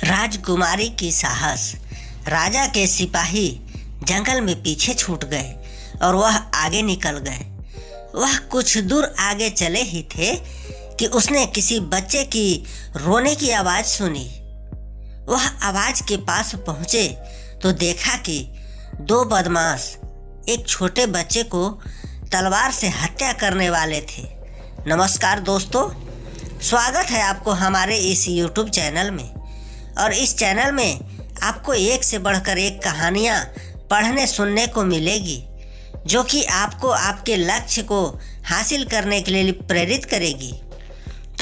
राजकुमारी की साहस। राजा के सिपाही जंगल में पीछे छूट गए और वह आगे निकल गए। वह कुछ दूर आगे चले ही थे कि उसने किसी बच्चे की रोने की आवाज़ सुनी। वह आवाज़ के पास पहुँचे तो देखा कि दो बदमाश एक छोटे बच्चे को तलवार से हत्या करने वाले थे। नमस्कार दोस्तों, स्वागत है आपको हमारे इस YouTube चैनल में। और इस चैनल में आपको एक से बढ़कर एक कहानियाँ पढ़ने सुनने को मिलेगी, जो कि आपको आपके लक्ष्य को हासिल करने के लिए प्रेरित करेगी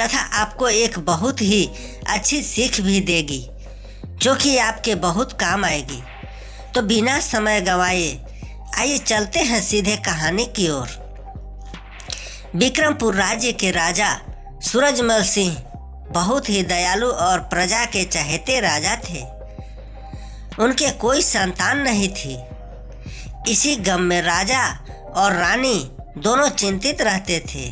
तथा आपको एक बहुत ही अच्छी सीख भी देगी, जो कि आपके बहुत काम आएगी। तो बिना समय गंवाए आइए चलते हैं सीधे कहानी की ओर। विक्रमपुर राज्य के राजा सूरजमल सिंह बहुत ही दयालु और प्रजा के चहेते राजा थे। उनके कोई संतान नहीं थी। इसी गम में राजा और रानी दोनों चिंतित रहते थे।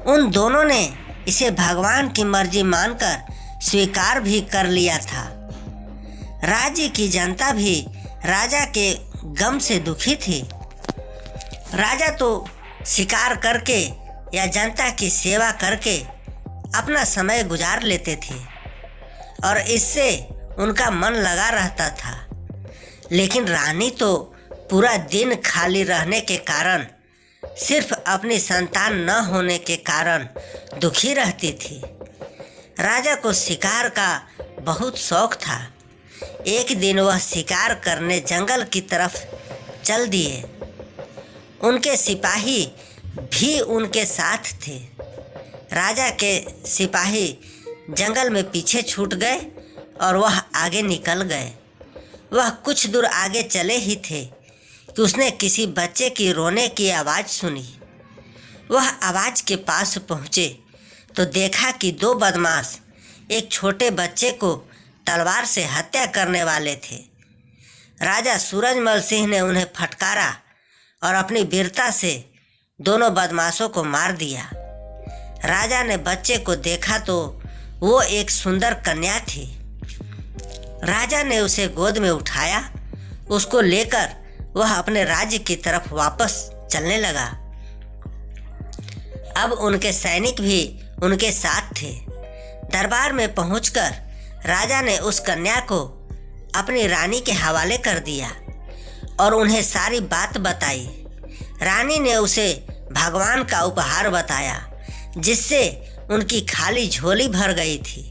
उन दोनों ने इसे भगवान की मर्जी मानकर स्वीकार भी कर लिया था। राज्य की जनता भी राजा के गम से दुखी थी। राजा तो शिकार करके या जनता की सेवा करके अपना समय गुजार लेते थे और इससे उनका मन लगा रहता था। लेकिन रानी तो पूरा दिन खाली रहने के कारण, सिर्फ अपनी संतान न होने के कारण दुखी रहती थी। राजा को शिकार का बहुत शौक था। एक दिन वह शिकार करने जंगल की तरफ चल दिए। उनके सिपाही भी उनके साथ थे। राजा के सिपाही जंगल में पीछे छूट गए और वह आगे निकल गए। वह कुछ दूर आगे चले ही थे कि उसने किसी बच्चे की रोने की आवाज़ सुनी। वह आवाज़ के पास पहुँचे तो देखा कि दो बदमाश एक छोटे बच्चे को तलवार से हत्या करने वाले थे। राजा सूरजमल सिंह ने उन्हें फटकारा और अपनी वीरता से दोनों बदमाशों को मार दिया। राजा ने बच्चे को देखा तो वो एक सुंदर कन्या थी। राजा ने उसे गोद में उठाया। उसको लेकर वह अपने राज्य की तरफ वापस चलने लगा। अब उनके सैनिक भी उनके साथ थे। दरबार में पहुंचकर राजा ने उस कन्या को अपनी रानी के हवाले कर दिया और उन्हें सारी बात बताई। रानी ने उसे भगवान का उपहार बताया, जिससे उनकी खाली झोली भर गई थी।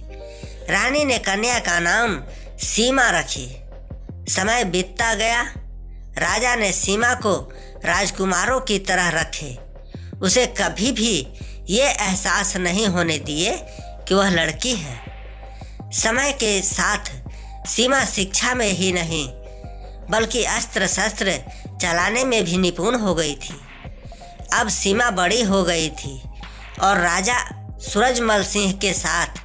रानी ने कन्या का नाम सीमा रखी। समय बीतता गया। राजा ने सीमा को राजकुमारों की तरह रखे। उसे कभी भी ये एहसास नहीं होने दिए कि वह लड़की है। समय के साथ सीमा शिक्षा में ही नहीं बल्कि अस्त्र शस्त्र चलाने में भी निपुण हो गई थी। अब सीमा बड़ी हो गई थी और राजा सूरजमल सिंह के साथ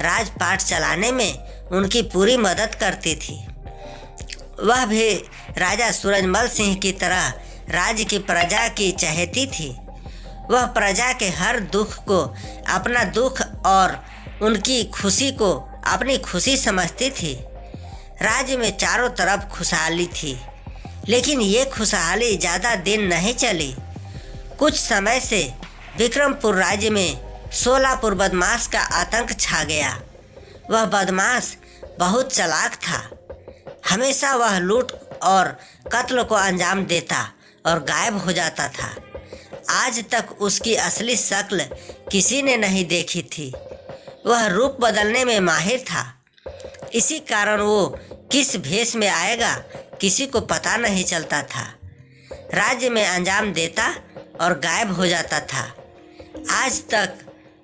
राजपाट चलाने में उनकी पूरी मदद करती थी। वह भी राजा सूरजमल सिंह की तरह राज्य की प्रजा की चहेती थी। वह प्रजा के हर दुख को अपना दुख और उनकी खुशी को अपनी खुशी समझती थी। राज्य में चारों तरफ खुशहाली थी, लेकिन ये खुशहाली ज़्यादा दिन नहीं चली। कुछ समय से विक्रमपुर राज्य में सोलापुर बदमाश का आतंक छा गया। वह बदमाश बहुत चालाक था। हमेशा वह लूट और कत्ल को अंजाम देता और गायब हो जाता था। आज तक उसकी असली शक्ल किसी ने नहीं देखी थी। वह रूप बदलने में माहिर था। इसी कारण वो किस भेष में आएगा किसी को पता नहीं चलता था। राज्य में अंजाम देता और गायब हो जाता था। आज तक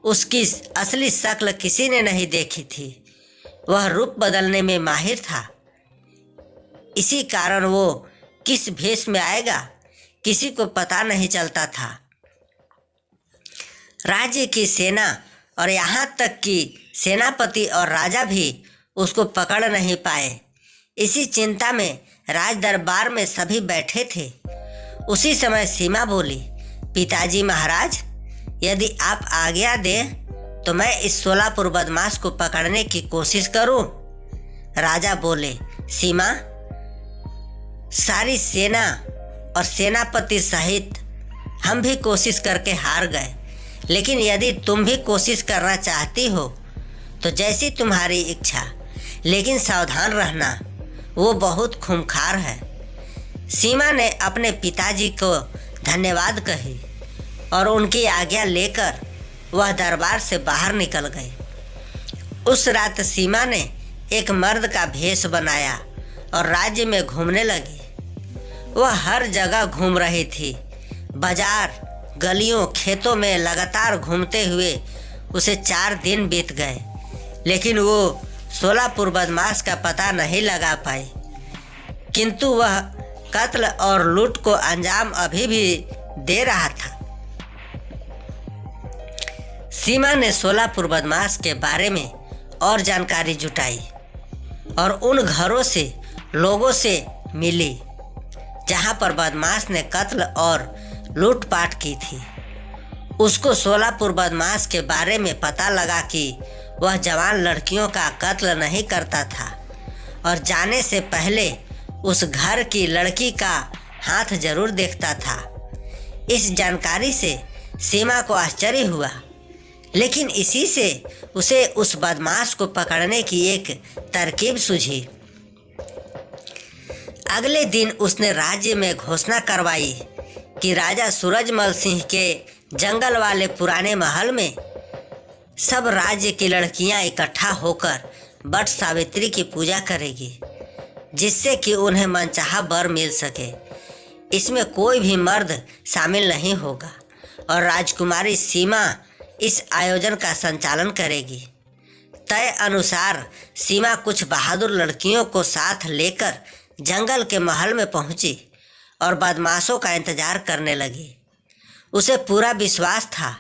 उसकी असली शक्ल किसी ने नहीं देखी थी। वह रूप बदलने में माहिर था। इसी कारण वो किस भेष में आएगा किसी को पता नहीं चलता था। राज्य की सेना और यहाँ तक कि सेनापति और राजा भी उसको पकड़ नहीं पाए। इसी चिंता में राज दरबार में सभी बैठे थे। उसी समय सीमा बोली, पिताजी महाराज, यदि आप आज्ञा दें तो मैं इस सोलापुर बदमाश को पकड़ने की कोशिश करूं। राजा बोले, सीमा, सारी सेना और सेनापति सहित हम भी कोशिश करके हार गए, लेकिन यदि तुम भी कोशिश करना चाहती हो तो जैसी तुम्हारी इच्छा, लेकिन सावधान रहना, वो बहुत खूंखार है। सीमा ने अपने पिताजी को धन्यवाद कही और उनकी आज्ञा लेकर वह दरबार से बाहर निकल गई। उस रात सीमा ने एक मर्द का भेष बनाया और राज्य में घूमने लगी। वह हर जगह घूम रही थी। बाजार, गलियों, खेतों में लगातार घूमते हुए उसे 4 दिन बीत गए, लेकिन वो सोलापुर बदमाश का पता नहीं लगा पाई। किंतु वह कत्ल और लूट को अंजाम अभी भी दे रहा था। सीमा ने सोलापुर बदमाश के बारे में और जानकारी जुटाई और उन घरों से, लोगों से मिली जहां पर बदमाश ने कत्ल और लूटपाट की थी। उसको सोलापुर बदमाश के बारे में पता लगा कि वह जवान लड़कियों का कत्ल नहीं करता था और जाने से पहले उस घर की लड़की का हाथ जरूर देखता था। इस जानकारी से सीमा को आश्चर्य हुआ, लेकिन इसी से उसे उस बदमाश को पकड़ने की एक तरकीब सूझी। अगले दिन उसने राज्य में घोषणा करवाई कि राजा सूरजमल सिंह के जंगल वाले पुराने महल में सब राज्य की लड़कियां इकट्ठा होकर वट सावित्री की पूजा करेगी, जिससे कि उन्हें मनचाहा वर मिल सके। इसमें कोई भी मर्द शामिल नहीं होगा और राजकुमारी सीमा इस आयोजन का संचालन करेगी। तय अनुसार सीमा कुछ बहादुर लड़कियों को साथ लेकर जंगल के महल में पहुंची और बदमाशों का इंतजार करने लगी। उसे पूरा विश्वास था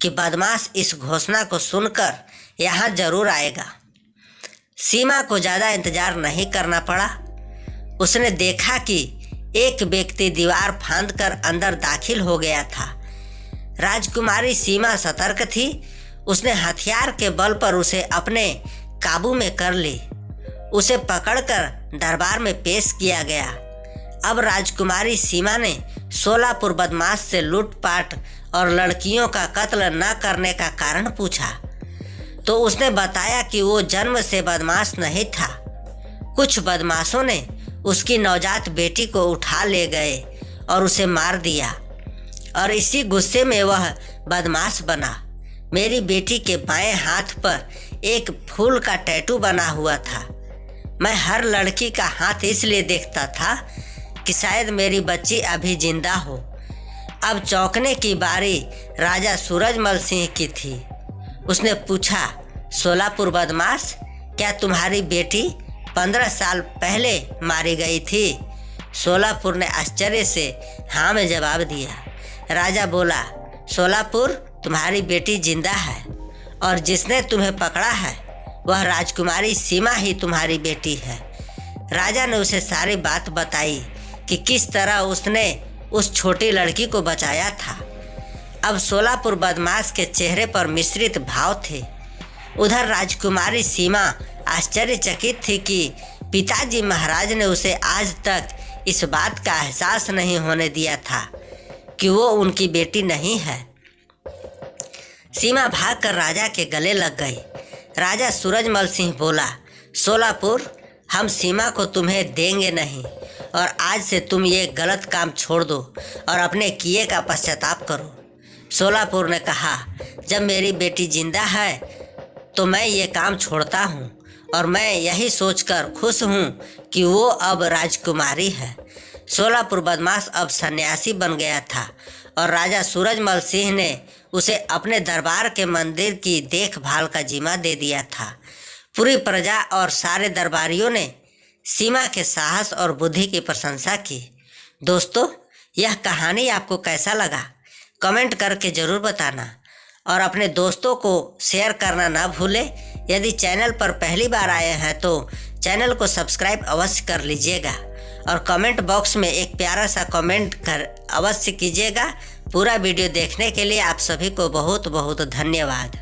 कि बदमाश इस घोषणा को सुनकर यहाँ जरूर आएगा। सीमा को ज़्यादा इंतजार नहीं करना पड़ा। उसने देखा कि एक व्यक्ति दीवार फांदकर अंदर दाखिल हो गया था। राजकुमारी सीमा सतर्क थी। उसने हथियार के बल पर उसे अपने काबू में कर ली। उसे पकड़कर दरबार में पेश किया गया। अब राजकुमारी सीमा ने सोलापुर बदमाश से लूटपाट और लड़कियों का कत्ल न करने का कारण पूछा तो उसने बताया कि वो जन्म से बदमाश नहीं था। कुछ बदमाशों ने उसकी नवजात बेटी को उठा ले गए और उसे मार दिया और इसी गुस्से में वह बदमाश बना। मेरी बेटी के बाएं हाथ पर एक फूल का टैटू बना हुआ था। मैं हर लड़की का हाथ इसलिए देखता था कि शायद मेरी बच्ची अभी जिंदा हो। अब चौंकने की बारी राजा सूरजमल सिंह की थी। उसने पूछा, सोलापुर बदमाश, क्या तुम्हारी बेटी 15 साल पहले मारी गई थी? सोलापुर ने आश्चर्य से हाँ में जवाब दिया। राजा बोला, सोलापुर, तुम्हारी बेटी जिंदा है और जिसने तुम्हें पकड़ा है वह राजकुमारी सीमा ही तुम्हारी बेटी है। राजा ने उसे सारी बात बताई कि किस तरह उसने उस छोटी लड़की को बचाया था। अब सोलापुर बदमाश के चेहरे पर मिश्रित भाव थे। उधर राजकुमारी सीमा आश्चर्यचकित थी कि पिताजी महाराज ने उसे आज तक इस बात का एहसास नहीं होने दिया था कि वो उनकी बेटी नहीं है। सीमा भागकर राजा के गले लग गई। राजा सूरजमल सिंह बोला, सोलापुर, हम सीमा को तुम्हें देंगे नहीं और आज से तुम ये गलत काम छोड़ दो और अपने किए का पश्चाताप करो। सोलापुर ने कहा, जब मेरी बेटी जिंदा है तो मैं ये काम छोड़ता हूँ और मैं यही सोचकर खुश हूँ कि वो अब राजकुमारी है। सोलापुर बदमाश अब सन्यासी बन गया था और राजा सूरजमल सिंह ने उसे अपने दरबार के मंदिर की देखभाल का जिम्मा दे दिया था। पूरी प्रजा और सारे दरबारियों ने सीमा के साहस और बुद्धि की प्रशंसा की। दोस्तों, यह कहानी आपको कैसा लगा कमेंट करके ज़रूर बताना और अपने दोस्तों को शेयर करना ना भूलें। यदि चैनल पर पहली बार आए हैं तो चैनल को सब्सक्राइब अवश्य कर लीजिएगा और कमेंट बॉक्स में एक प्यारा सा कमेंट कर अवश्य कीजिएगा। पूरा वीडियो देखने के लिए आप सभी को बहुत बहुत धन्यवाद।